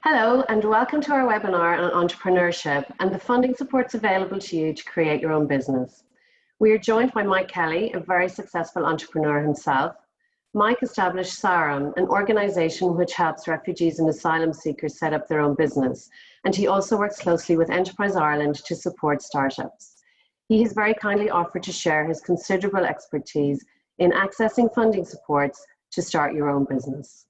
Hello and welcome to our webinar on entrepreneurship and the funding supports available to you to create your own business. We are joined by Mike Kelly, a very successful entrepreneur himself. Mike established Sarum, an organisation which helps refugees and asylum seekers set up their own business, and he also works closely with Enterprise Ireland to support startups. He has very kindly offered to share his considerable expertise in accessing funding supports to start your own business.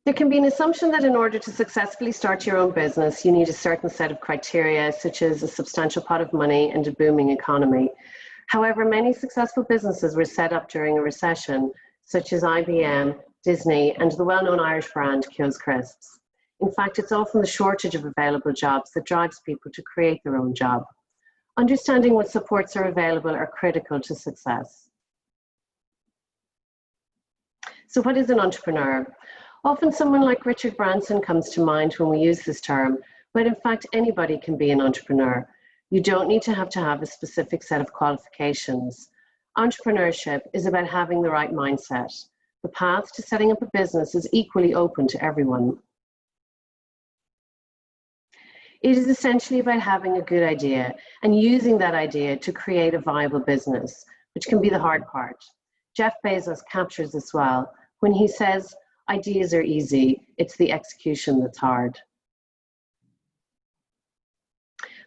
There can be an assumption that in order to successfully start your own business, you need a certain set of criteria, such as a substantial pot of money and a booming economy. However, many successful businesses were set up during a recession, such as IBM, Disney, and the well-known Irish brand Kyo's Crisps. In fact, it's often the shortage of available jobs that drives people to create their own job. Understanding what supports are available are critical to success. So what is an entrepreneur? Often someone like Richard Branson comes to mind when we use this term, but in fact anybody can be an entrepreneur. You don't need to have a specific set of qualifications. Entrepreneurship is about having the right mindset. The path to setting up a business is equally open to everyone. It is essentially about having a good idea and using that idea to create a viable business, which can be the hard part. Jeff Bezos captures this well when he says, "Ideas are easy, it's the execution that's hard."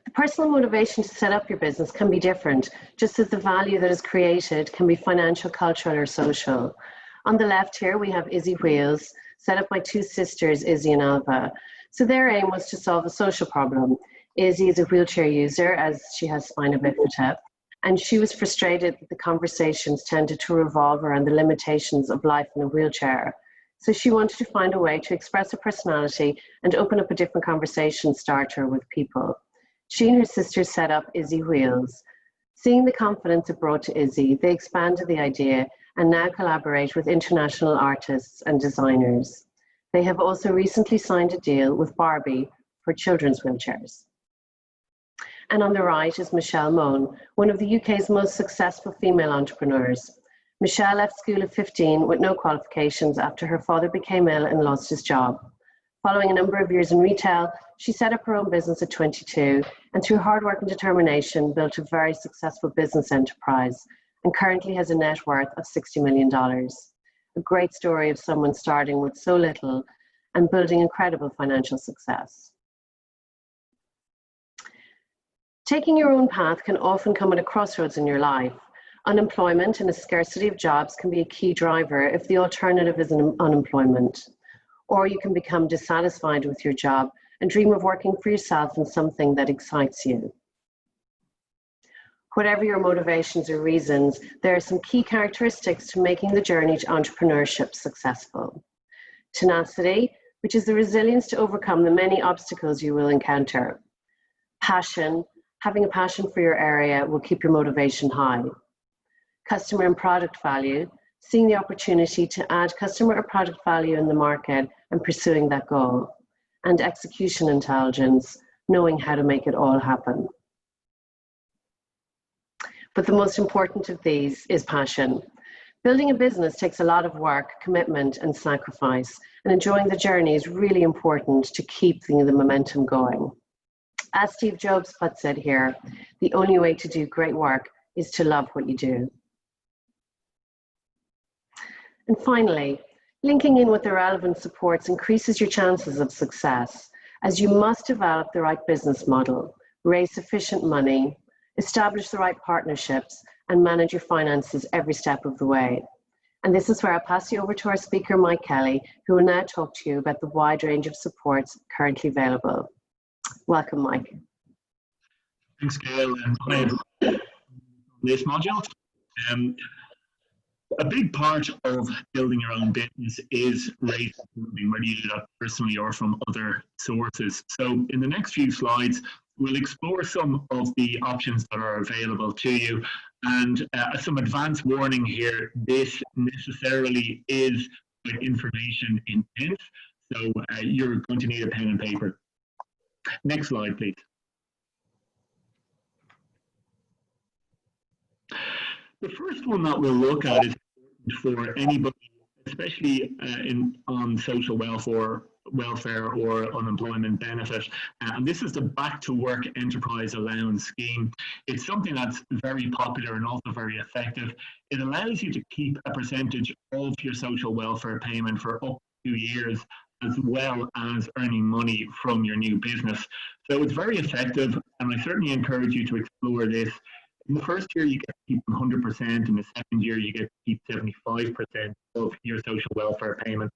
The personal motivation to set up your business can be different, just as the value that is created can be financial, cultural, or social. On the left here, we have Izzy Wheels, set up by two sisters, Izzy and Alva. So their aim was to solve a social problem. Izzy is a wheelchair user, as she has spina bifida, and she was frustrated that the conversations tended to revolve around the limitations of life in a wheelchair. So she wanted to find a way to express her personality and open up a different conversation starter with people. She and her sisters set up Izzy Wheels. Seeing the confidence it brought to Izzy, they expanded the idea and now collaborate with international artists and designers. They have also recently signed a deal with Barbie for children's wheelchairs. And on the right is Michelle Moan, one of the UK's most successful female entrepreneurs. Michelle left school at 15 with no qualifications after her father became ill and lost his job. Following a number of years in retail, she set up her own business at 22 and through hard work and determination built a very successful business enterprise and currently has a net worth of $60 million. A great story of someone starting with so little and building incredible financial success. Taking your own path can often come at a crossroads in your life. Unemployment and a scarcity of jobs can be a key driver if the alternative is unemployment. Or you can become dissatisfied with your job and dream of working for yourself in something that excites you. Whatever your motivations or reasons, there are some key characteristics to making the journey to entrepreneurship successful. Tenacity, which is the resilience to overcome the many obstacles you will encounter. Passion, having a passion for your area will keep your motivation high. Customer and product value, seeing the opportunity to add customer or product value in the market and pursuing that goal. And execution intelligence, knowing how to make it all happen. But the most important of these is passion. Building a business takes a lot of work, commitment, and sacrifice, and enjoying the journey is really important to keep the momentum going. As Steve Jobs puts it here, the only way to do great work is to love what you do. And finally, linking in with the relevant supports increases your chances of success, as you must develop the right business model, raise sufficient money, establish the right partnerships, and manage your finances every step of the way. And this is where I'll pass you over to our speaker, Mike Kelly, who will now talk to you about the wide range of supports currently available. Welcome, Mike. Thanks, Gail, and hi everyone. This module. A big part of building your own business is raising funding, whether you do that personally or from other sources. So in the next few slides, we'll explore some of the options that are available to you. And some advance warning here, this necessarily is information intense, so you're going to need a pen and paper. Next slide, please. The first one that we'll look at is for anybody, especially on social welfare or unemployment benefit. And this is the Back to Work Enterprise Allowance Scheme. It's something that's very popular and also very effective. It allows you to keep a percentage of your social welfare payment for up to 2 years, as well as earning money from your new business. So it's very effective, and I certainly encourage you to explore this. In the first year, you get to keep 100%. In the second year, you get to keep 75% of your social welfare payment.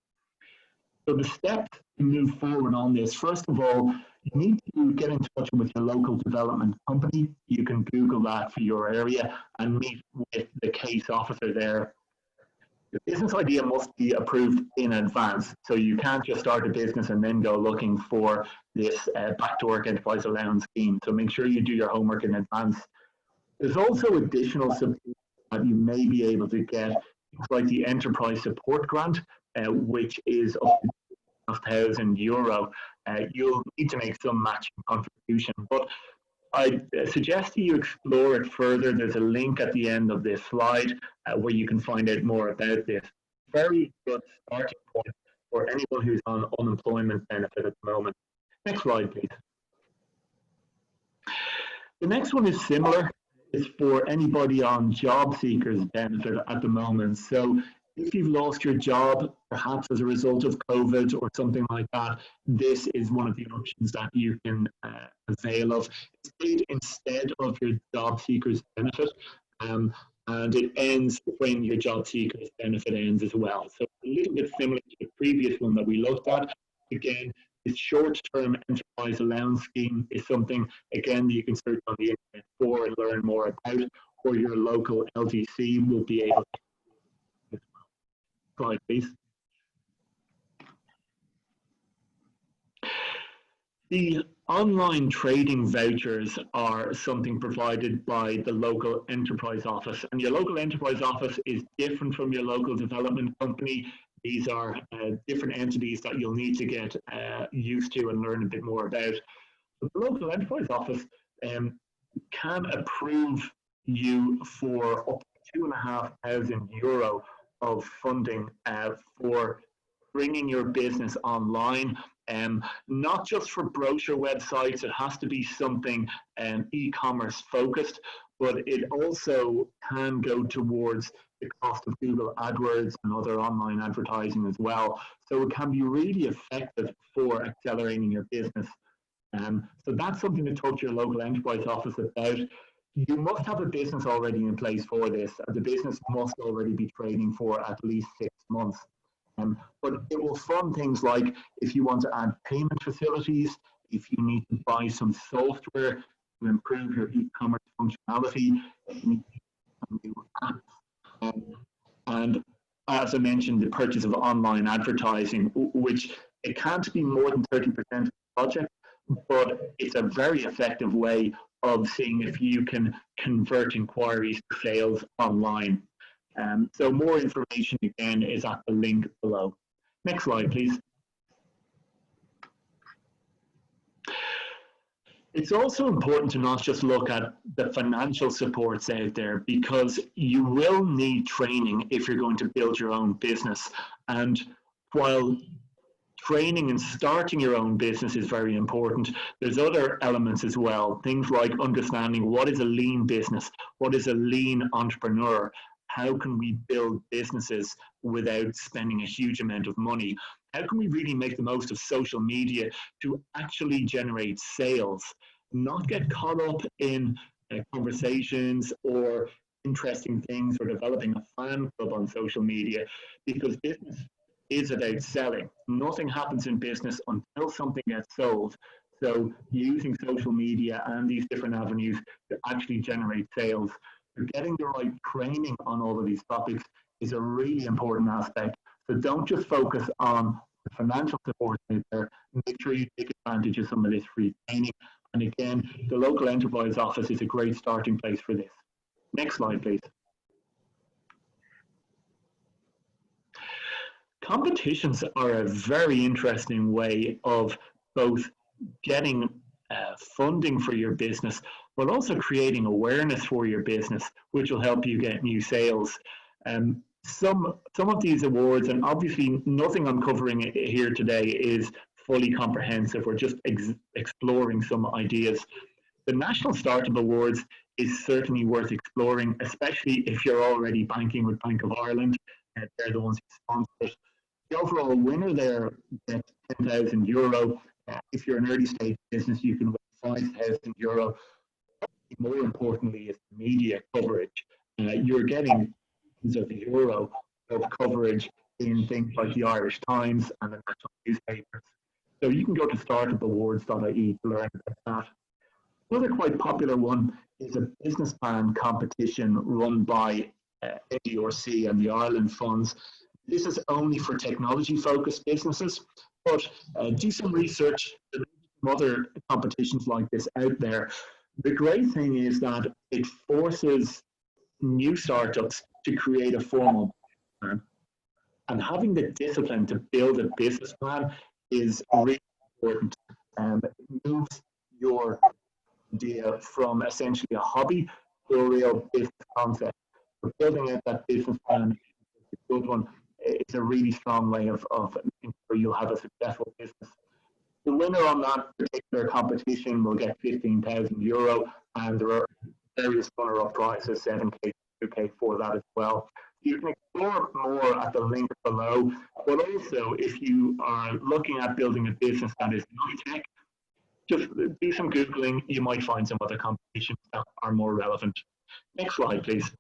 So the steps to move forward on this, first of all, you need to get in touch with your local development company. You can Google that for your area and meet with the case officer there. The business idea must be approved in advance. So you can't just start a business and then go looking for this Back to Work Enterprise Allowance Scheme. So make sure you do your homework in advance. There's also additional support that you may be able to get, like the Enterprise Support Grant, which is up to €1,000. You'll need to make some matching contribution, but I suggest you explore it further. There's a link at the end of this slide where you can find out more about this. Very good starting point for anyone who's on unemployment benefit at the moment. Next slide, please. The next one is similar. It's for anybody on job seekers benefit at the moment. So if you've lost your job, perhaps as a result of COVID or something like that, this is one of the options that you can avail of. It's paid instead of your job seekers benefit, and it ends when your job seekers benefit ends as well. So a little bit similar to the previous one that we looked at. Again, this short-term enterprise allowance scheme is something, again, that you can search on the internet for and learn more about, or your local LTC will be able to. Slide, please. The online trading vouchers are something provided by the local enterprise office, and your local enterprise office is different from your local development company. These are different entities that you'll need to get used to and learn a bit more about. But the local enterprise office can approve you for up to €2,500 of funding for bringing your business online. Not just for brochure websites, it has to be something e-commerce focused, but it also can go towards the cost of Google AdWords and other online advertising as well. So it can be really effective for accelerating your business. So that's something to talk to your local enterprise office about. You must have a business already in place for this. The business must already be trading for at least 6 months. But it will fund things like if you want to add payment facilities, if you need to buy some software to improve your e-commerce functionality, if you need some new apps, and as I mentioned, the purchase of online advertising, which it can't be more than 30% of the project, but it's a very effective way of seeing if you can convert inquiries to sales online. So more information again is at the link below. Next slide, please. It's also important to not just look at the financial supports out there, because you will need training if you're going to build your own business. And while training and starting your own business is very important, there's other elements as well. Things like understanding what is a lean business, what is a lean entrepreneur, how can we build businesses without spending a huge amount of money? How can we really make the most of social media to actually generate sales? Not get caught up in conversations or interesting things or developing a fan club on social media, because business is about selling. Nothing happens in business until something gets sold. So using social media and these different avenues to actually generate sales, getting the right training on all of these topics is a really important aspect. So don't just focus on the financial support out there. Make sure you take advantage of some of this free training. And again, the local enterprise office is a great starting place for this. Next slide, please. Competitions are a very interesting way of both getting funding for your business, but also creating awareness for your business, which will help you get new sales. Some of these awards, and obviously nothing I'm covering here today is fully comprehensive. We're just exploring some ideas. The National Startup Awards is certainly worth exploring, especially if you're already banking with Bank of Ireland. They're the ones who sponsor it. The overall winner there gets €10,000. If you're an early stage business, you can win €5,000. More importantly, is media coverage. You're getting of the euro of coverage in things like the Irish Times and the national newspapers. So you can go to startupawards.ie to learn about that. Another quite popular one is a business plan competition run by ADRC and the Ireland Funds. This is only for technology-focused businesses, but do some research. There are other competitions like this out there. The great thing is that it forces new startups to create a formal plan. And having the discipline to build a business plan is really important. It moves your idea from essentially a hobby to a real business concept. So building out that business plan, a good one, it's a really strong way of making sure you'll have a successful business. The winner on that particular competition will get €15,000, and there are various runner-up prizes, 7K, 2K for that as well. You can explore more at the link below, but also if you are looking at building a business that is not tech, just do some Googling. You might find some other competitions that are more relevant. Next slide, please.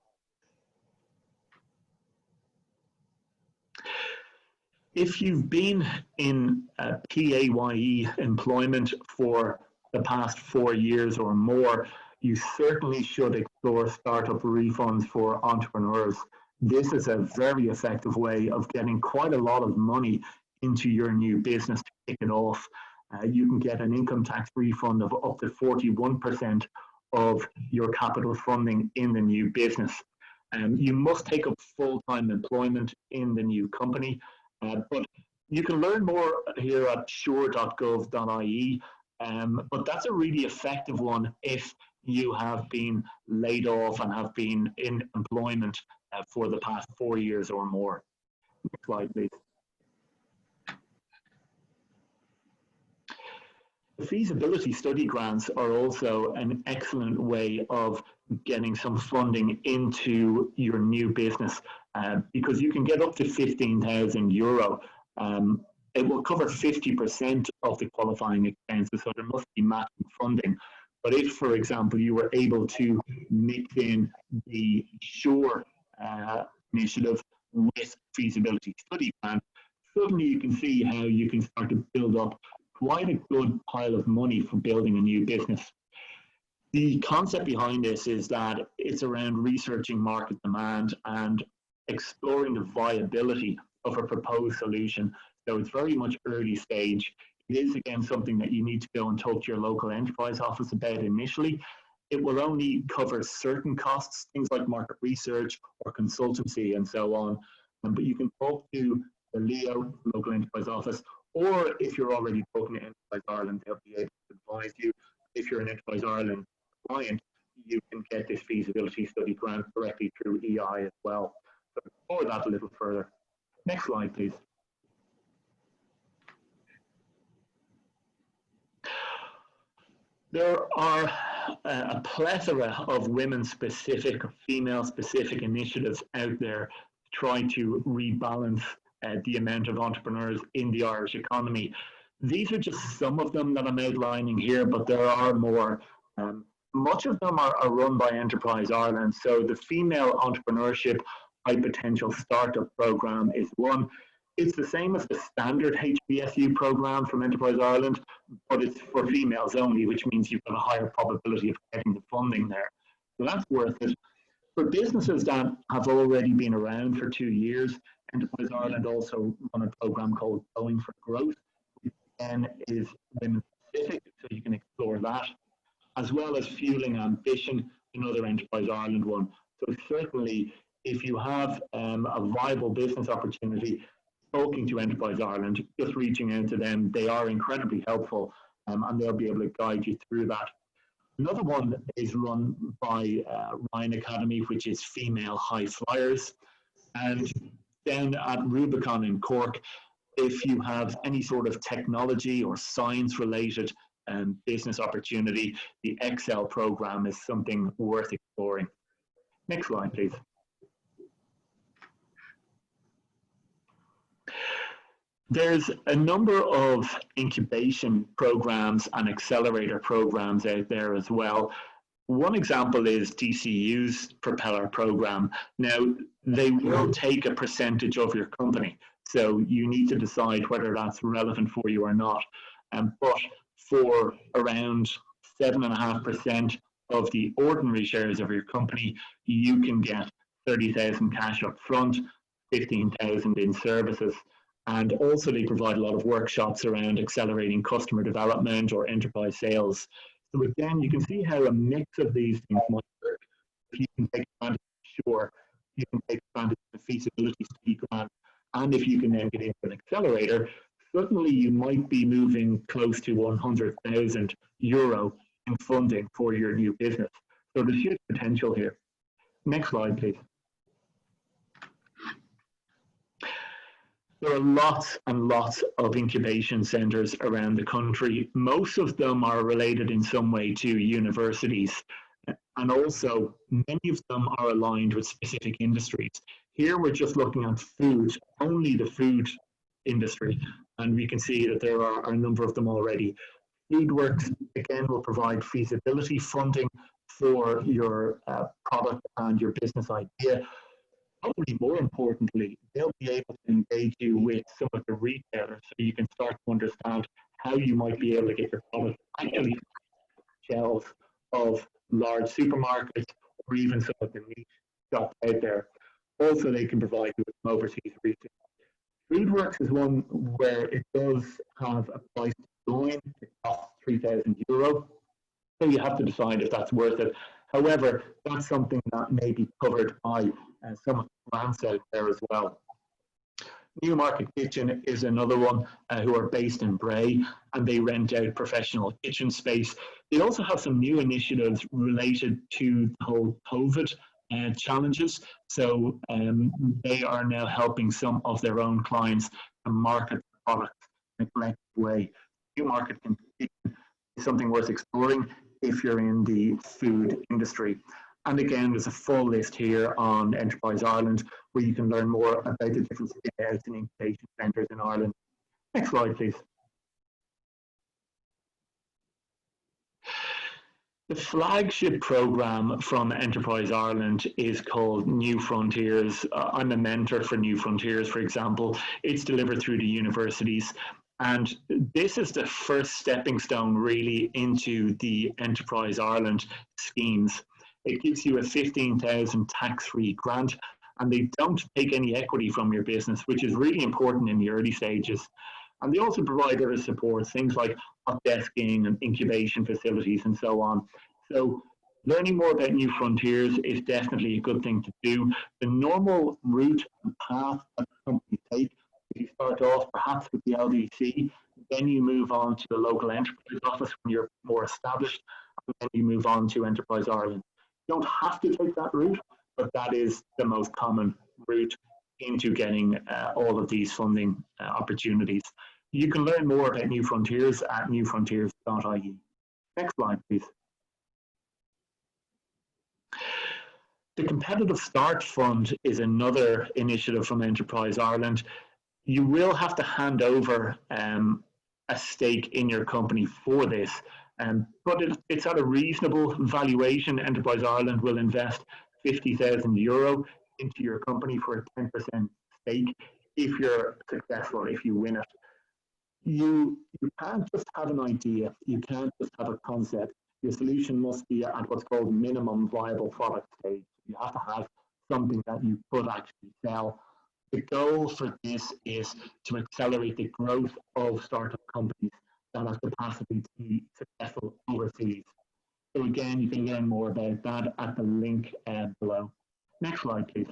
If you've been in PAYE employment for the past 4 years or more, you certainly should explore startup refunds for entrepreneurs. This is a very effective way of getting quite a lot of money into your new business to kick it off. You can get an income tax refund of up to 41% of your capital funding in the new business. You must take up full-time employment in the new company, but you can learn more here at sure.gov.ie, but that's a really effective one if you have been laid off and have been in employment for the past 4 years or more. Next slide, please. The feasibility study grants are also an excellent way of getting some funding into your new business because you can get up to €15,000. It will cover 50% of the qualifying expenses, so there must be matching funding. But if, for example, you were able to mix in the SURE initiative with feasibility study grant, suddenly you can see how you can start to build up quite a good pile of money for building a new business. The concept behind this is that it's around researching market demand and exploring the viability of a proposed solution. So it's very much early stage. It is, again, something that you need to go and talk to your local enterprise office about initially. It will only cover certain costs, things like market research or consultancy and so on. But you can talk to the LEO, local enterprise office, or if you're already talking to Enterprise Ireland, they'll be able to advise you. If you're an Enterprise Ireland client, you can get this feasibility study grant directly through EI as well. So explore that a little further. Next slide, please. There are a plethora of women-specific, female-specific initiatives out there to try to rebalance the amount of entrepreneurs in the Irish economy. These are just some of them that I'm outlining here, but there are more. Much of them are run by Enterprise Ireland. So the Female Entrepreneurship High Potential Startup Programme is one. It's the same as the standard HBSU program from Enterprise Ireland, but it's for females only, which means you've got a higher probability of getting the funding there. So that's worth it. For businesses that have already been around for 2 years, Enterprise Ireland also run a program called Going for Growth, which again is women specific, so you can explore that, as well as Fueling Ambition, another Enterprise Ireland one. So certainly, if you have a viable business opportunity, talking to Enterprise Ireland, just reaching out to them, they are incredibly helpful and they'll be able to guide you through that. Another one is run by Ryan Academy, which is Female High Flyers. And down at Rubicon in Cork, if you have any sort of technology or science related business opportunity, the Excel program is something worth exploring. Next slide, please. There's a number of incubation programs and accelerator programs out there as well. One example is DCU's Propeller program. Now, they will take a percentage of your company, so you need to decide whether that's relevant for you or not. But for around 7.5% of the ordinary shares of your company, you can get 30,000 cash up front, 15,000 in services. And also they provide a lot of workshops around accelerating customer development or enterprise sales. So again, you can see how a mix of these things might work. If you can take advantage of Sure, you can take advantage of the feasibility study grant, and if you can then get into an accelerator, suddenly you might be moving close to €100,000 in funding for your new business. So there's huge potential here. Next slide, please. There are lots and lots of incubation centres around the country. Most of them are related in some way to universities, and also many of them are aligned with specific industries. Here we're just looking at food, only the food industry, and we can see that there are a number of them already. FoodWorks, again, will provide feasibility funding for your product and your business idea. Probably more importantly, they'll be able to engage you with some of the retailers so you can start to understand how you might be able to get your product actually on shelves of large supermarkets or even some of the niche shops out there. Also, they can provide you with some overseas research. FoodWorks is one where it does have a price to join. It costs €3,000. So you have to decide if that's worth it. However, that's something that may be covered by some of the grants out there as well. Newmarket Kitchen is another one who are based in Bray, and they rent out professional kitchen space. They also have some new initiatives related to the whole COVID challenges. So they are now helping some of their own clients to market products in a collective way. Newmarket Kitchen is something worth exploring if you're in the food industry. And again, there's a full list here on Enterprise Ireland where you can learn more about the different spin-outs and incubation centres in Ireland. Next slide, please. The flagship programme from Enterprise Ireland is called New Frontiers. I'm a mentor for New Frontiers, for example. It's delivered through the universities. And this is the first stepping stone really into the Enterprise Ireland schemes. It gives you a 15,000 tax-free grant, and they don't take any equity from your business, which is really important in the early stages. And they also provide other support, things like hot desking and incubation facilities and so on. So learning more about New Frontiers is definitely a good thing to do. The normal route and path that companies take, if you start off perhaps with the LDC, then you move on to a local enterprise office when you're more established, and then you move on to Enterprise Ireland. You don't have to take that route, but that is the most common route into getting all of these funding opportunities. You can learn more about New Frontiers at newfrontiers.ie. Next slide, please. The Competitive Start Fund is another initiative from Enterprise Ireland. You will have to hand over a stake in your company for this, but it's at a reasonable valuation. Enterprise Ireland will invest €50,000 into your company for a 10% stake if you're successful, if you win it. You can't just have an idea, you can't just have a concept. Your solution must be at what's called minimum viable product stage. You have to have something that you could actually sell. The goal for this is to accelerate the growth of startup companies that have capacity to be successful overseas. So again, you can learn more about that at the link below. Next slide, please.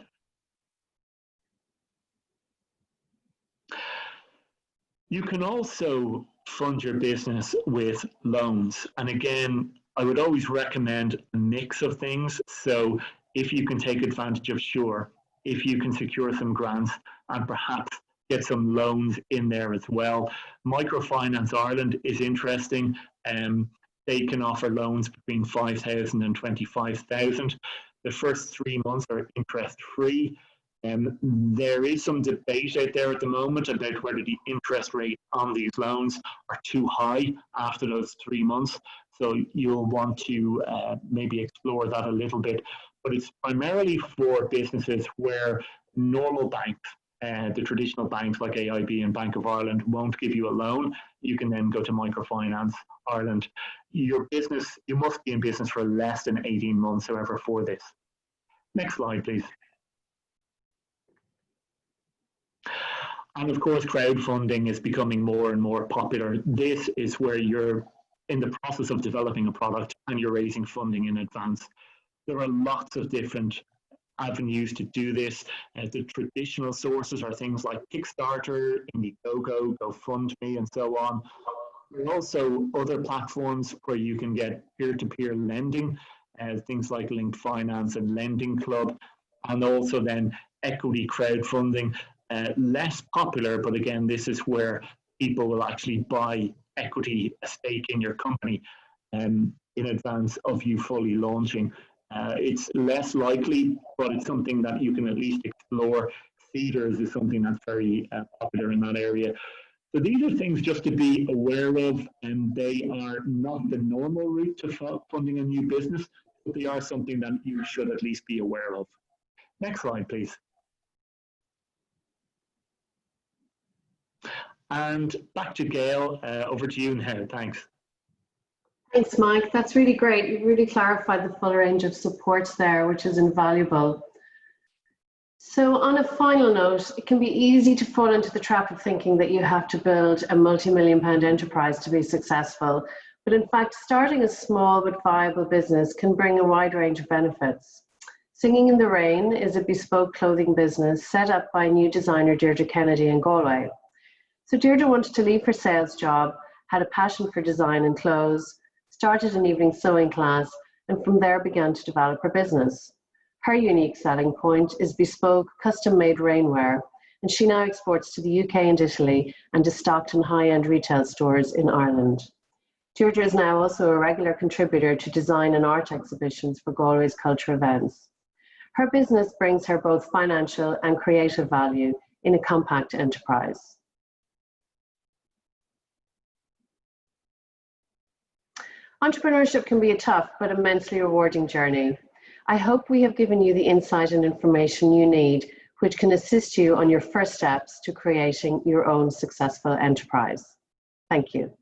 You can also fund your business with loans. And again, I would always recommend a mix of things. So if you can take advantage of Sure, if you can secure some grants and perhaps get some loans in there as well. Microfinance Ireland is interesting. They can offer loans between 5,000 and 25,000. The first 3 months are interest free. There is some debate out there at the moment about whether the interest rate on these loans are too high after those 3 months. So you'll want to maybe explore that a little bit. But it's primarily for businesses where normal banks, the traditional banks like AIB and Bank of Ireland, won't give you a loan. You can then go to Microfinance Ireland. Your business, you must be in business for less than 18 months, however, for this. Next slide, please. And of course, crowdfunding is becoming more and more popular. This is where you're in the process of developing a product and you're raising funding in advance. There are lots of different avenues to do this. The traditional sources are things like Kickstarter, Indiegogo, GoFundMe, and so on. There are also other platforms where you can get peer-to-peer lending, things like Linked Finance and Lending Club, and also then equity crowdfunding. Less popular, but again, this is where people will actually buy equity, a stake in your company in advance of you fully launching. It's less likely, but it's something that you can at least explore. Feeders is something that's very popular in that area. So these are things just to be aware of, and they are not the normal route to funding a new business, but they are something that you should at least be aware of. Next slide, please. And back to Gail, over to you now, thanks. Thanks, Mike. That's really great. You've really clarified the full range of supports there, which is invaluable. So on a final note, it can be easy to fall into the trap of thinking that you have to build a multi-million-pound enterprise to be successful. But in fact, starting a small but viable business can bring a wide range of benefits. Singing in the Rain is a bespoke clothing business set up by new designer Deirdre Kennedy in Galway. So Deirdre wanted to leave her sales job, had a passion for design and clothes, started an evening sewing class, and from there began to develop her business. Her unique selling point is bespoke, custom-made rainwear, and she now exports to the UK and Italy and is stocked in high-end retail stores in Ireland. Deirdre is now also a regular contributor to design and art exhibitions for Galway's culture events. Her business brings her both financial and creative value in a compact enterprise. Entrepreneurship can be a tough but immensely rewarding journey. I hope we have given you the insight and information you need, which can assist you on your first steps to creating your own successful enterprise. Thank you.